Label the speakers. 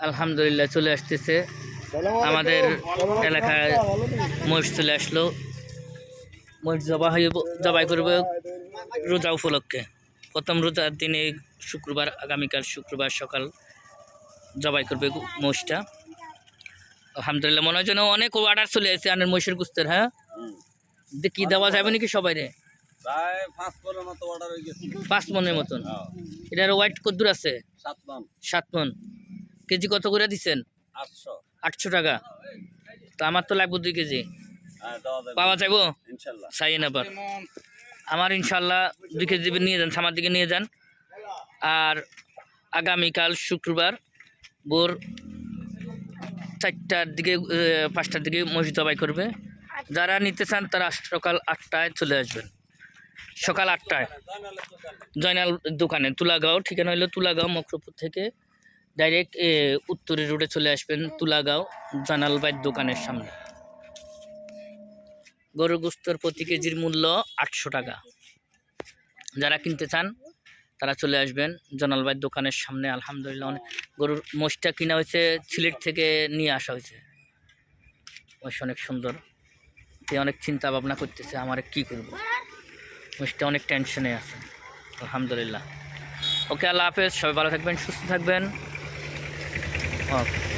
Speaker 1: আলহামদুলিল্লাহ চলে আসতেছে আমাদের এলাকায়। মহিষ চলে আসলো, মহিষ জবাই করবে রোজা উপলক্ষে। প্রথম রোজার দিনে শুক্রবার, আগামীকাল শুক্রবার সকাল জবাই করবে মহিষটা। আলহামদুলিল্লাহ মনে হয় যেন অনেক অর্ডার চলে আসছে আনের মহিষের গুস্তের। হ্যাঁ, কি দেওয়া যাবে নাকি সবাই রে? 5 মনের মতন। এটার ওয়াইট কদ্দুর আছে 7 মন। কেজি কত করে দিচ্ছেন? 800 টাকা। তো আমার তো লাগবে 2 কেজি। পাওয়া যাবো চাই না আবার আমার ইনশাল্লাহ 2 কেজি নিয়ে যান, সামার দিকে নিয়ে যান। আর আগামীকাল শুক্রবার ভোর 4টার দিকে 5টার দিকে মসজিদ জবাই করবে। যারা নিতে চান তারা সকাল 8টায় চলে আসবেন। সকাল 8টায় জয়নাল দোকানে, তুলাগাঁও ঠিকানা হলো তুলাগাঁও মকরপুর থেকে ডাইরেক্ট উত্তরের রোডে চলে আসবেন। তুলাগাঁও জয়নাল ভাইয়ের দোকানের সামনে। গরুর গোস্তের প্রতি কেজির মূল্য 800 টাকা। যারা কিনতে চান তারা চলে আসবেন জয়নাল ভাইয়ের দোকানের সামনে। আলহামদুলিল্লাহ অনেক গরুর মোষটা কিনা হয়েছে, সিলেট থেকে নিয়ে আসা হয়েছে। মোষ অনেক সুন্দর। অনেক চিন্তা ভাবনা করতেছে আমার কি করবো, মোষটা অনেক টেনশনে আছে। আলহামদুলিল্লাহ। ওকে, আল্লাহ হাফেজ। সবাই ভালো থাকবেন, সুস্থ থাকবেন। ওকে।